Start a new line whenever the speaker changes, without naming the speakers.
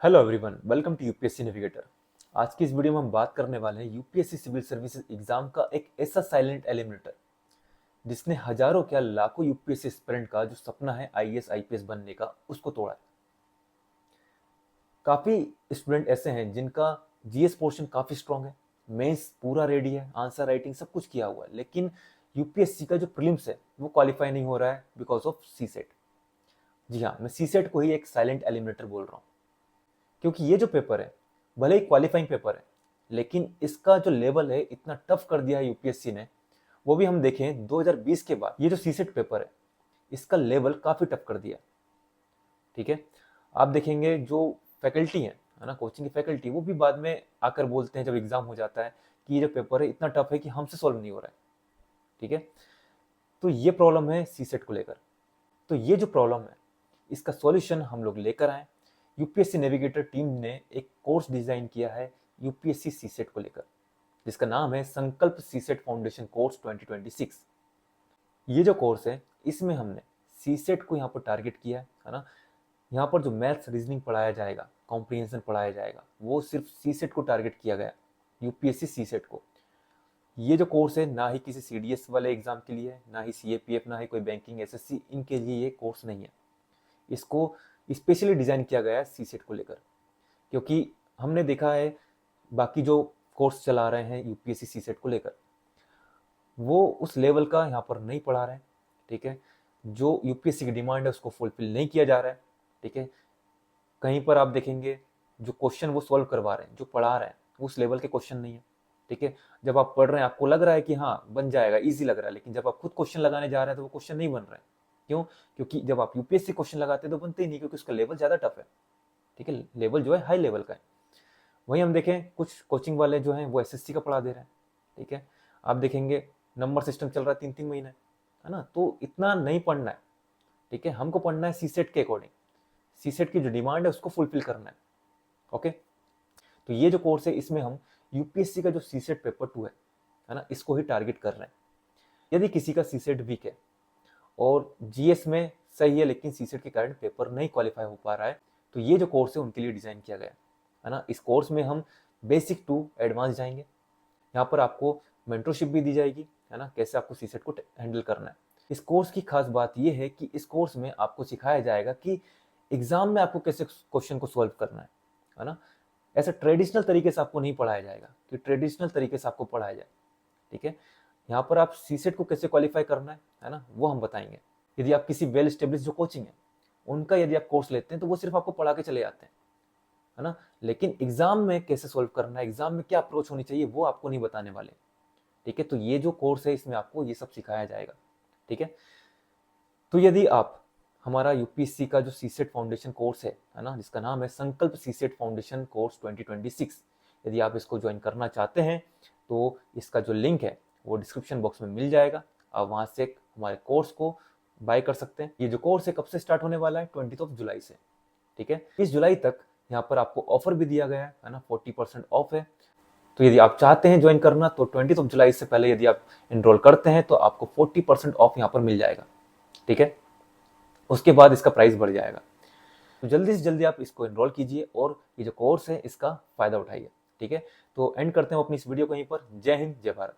Hello everyone, welcome to UPSC navigator. आज की इस वीडियो में हम बात करने वाले हैं यूपीएससी सिविल सर्विसेज एग्जाम का एक ऐसा साइलेंट एलिमिनेटर जिसने हजारों क्या लाखों यूपीएससी एस्पिरेंट का जो सपना है आईएएस आईपीएस बनने का उसको तोड़ा है। काफी स्टूडेंट ऐसे हैं जिनका जीएस पोर्शन काफी स्ट्रांग है, मेंस पूरा रेडी है, आंसर राइटिंग सब कुछ किया हुआ है, लेकिन यूपीएससी का जो प्रीलिम्स है वो क्वालिफाई नहीं हो रहा है बिकॉज ऑफ सीसेट। जी हाँ, मैं सीसेट को ही एक साइलेंट एलिमिनेटर बोल रहा हूँ, क्योंकि ये जो पेपर है भले ही क्वालिफाइंग पेपर है, लेकिन इसका जो लेवल है इतना टफ कर दिया है यूपीएससी ने। वो भी हम देखें 2020 के बाद ये जो सीसेट पेपर है इसका लेवल काफी टफ कर दिया। ठीक है, आप देखेंगे जो फैकल्टी है ना, कोचिंग की फैकल्टी, वो भी बाद में आकर बोलते हैं जब एग्जाम हो जाता है कि ये जो पेपर है इतना टफ है कि हमसे सॉल्व नहीं हो रहा है। ठीक है, तो ये प्रॉब्लम है सीसेट को लेकर। तो ये जो प्रॉब्लम है इसका सॉल्यूशन हम लोग लेकर आए। यूपीएससी नेविगेटर टीम ने एक कोर्स डिजाइन किया है यूपीएससी सीसेट को लेकर, जिसका नाम है संकल्प सीसेट फाउंडेशन कोर्स 2026। ये जो कोर्स है इसमें हमने सीसेट को यहाँ पर टारगेट किया है ना। यहाँ पर जो मैथ्स रीजनिंग पढ़ाया जाएगा, कॉम्प्रिहेंशन पढ़ाया जाएगा, वो सिर्फ सीसेट को टारगेट किया गया, यूपीएससी सीसेट को। ये जो कोर्स है ना ही किसी सीडीएस वाले एग्जाम के लिए है, ना ही सीएपीएफ, ना ही कोई बैंकिंग एसएससी, इनके लिए ये कोर्स नहीं है। इसको स्पेशली डिजाइन किया गया है सीसेट को लेकर, क्योंकि हमने देखा है बाकी जो कोर्स चला रहे हैं यूपीएससी सीसेट को लेकर वो उस लेवल का यहाँ पर नहीं पढ़ा रहे हैं। ठीक है, जो यूपीएससी की डिमांड है उसको फुलफिल नहीं किया जा रहा है। ठीक है, कहीं पर आप देखेंगे जो क्वेश्चन वो सॉल्व करवा रहे हैं, जो पढ़ा रहे हैं, उस लेवल के क्वेश्चन नहीं है। ठीक है, जब आप पढ़ रहे हैं आपको लग रहा है कि हाँ बन जाएगा, इजी लग रहा है, लेकिन जब आप खुद क्वेश्चन लगाने जा रहे हैं तो वो क्वेश्चन नहीं बन रहे हैं। क्यों? क्योंकि जब आप यूपीएससी क्वेश्चन लगाते हैं तो बनते ही नहीं, क्योंकि उसका लेवल ज्यादा टफ है। ठीक है, लेवल जो है हाई लेवल का है। वहीं हम देखें कुछ कोचिंग वाले जो हैं वो एसएससी का पढ़ा दे रहे हैं। ठीक है, आप देखेंगे नंबर सिस्टम चल रहा है 3-3 महीने, है ना, तो इतना नहीं पढ़ना है। ठीक है, हमको पढ़ना है सीसेट के अकॉर्डिंग, सीसेट की जो डिमांड है उसको फुलफिल करना है। ओके, तो ये जो कोर्स है इसमें हम यूपीएससी का जो सीसेट पेपर 2 है ना, इसको ही टारगेट कर रहे हैं। यदि किसी का सीसेट वीक है और जीएस में सही है लेकिन सीसेट के कारण पेपर नहीं क्वालिफाई हो पा रहा है, तो ये जो कोर्स है उनके लिए डिजाइन किया गया है ना। इस कोर्स में हम बेसिक टू एडवांस जाएंगे। यहाँ पर आपको मेंटरशिप भी दी जाएगी, है ना, कैसे आपको सीसेट को हैंडल करना है। इस कोर्स की खास बात यह है कि इस कोर्स में आपको सिखाया जाएगा कि एग्जाम में आपको कैसे क्वेश्चन को सॉल्व करना है ना। ऐसा ट्रेडिशनल तरीके से आपको नहीं पढ़ाया जाएगा कि ट्रेडिशनल तरीके से आपको पढ़ाया जाए। ठीक है, यहाँ पर आप सीसेट को कैसे क्वालिफाई करना है ना, वो हम बताएंगे। यदि आप किसी वेल स्टेब्लिश जो कोचिंग है उनका यदि आप कोर्स लेते हैं तो वो सिर्फ आपको पढ़ा के चले जाते हैं, है ना, लेकिन एग्जाम में कैसे सॉल्व करना है, एग्जाम में क्या अप्रोच होनी चाहिए वो आपको नहीं बताने वाले। ठीक है, तो ये जो कोर्स है इसमें आपको ये सब सिखाया जाएगा। ठीक है, तो यदि आप हमारा यूपीएससी का जो सीसेट फाउंडेशन कोर्स है ना, जिसका नाम है संकल्प सीसेट फाउंडेशन कोर्स 2026, यदि आप इसको ज्वाइन करना चाहते हैं तो इसका जो लिंक है वो डिस्क्रिप्शन बॉक्स में मिल जाएगा। आप वहां से हमारे कोर्स को बाय कर सकते हैं। ये जो कोर्स है कब से स्टार्ट होने वाला है? 20 जुलाई से। ठीक है, 20 जुलाई तक यहाँ पर आपको ऑफर भी दिया गया है ना, 40% ऑफ है। तो यदि आप चाहते हैं ज्वाइन करना तो 20 जुलाई से पहले यदि आप एनरोल करते हैं तो आपको 40% ऑफ यहाँ पर मिल जाएगा। ठीक है, उसके बाद इसका प्राइस बढ़ जाएगा। तो जल्दी से जल्दी आप इसको एनरोल कीजिए और ये जो कोर्स है इसका फायदा उठाइए। ठीक है, तो एंड करते हैं अपनी इस वीडियो को यहीं पर। जय हिंद, जय भारत।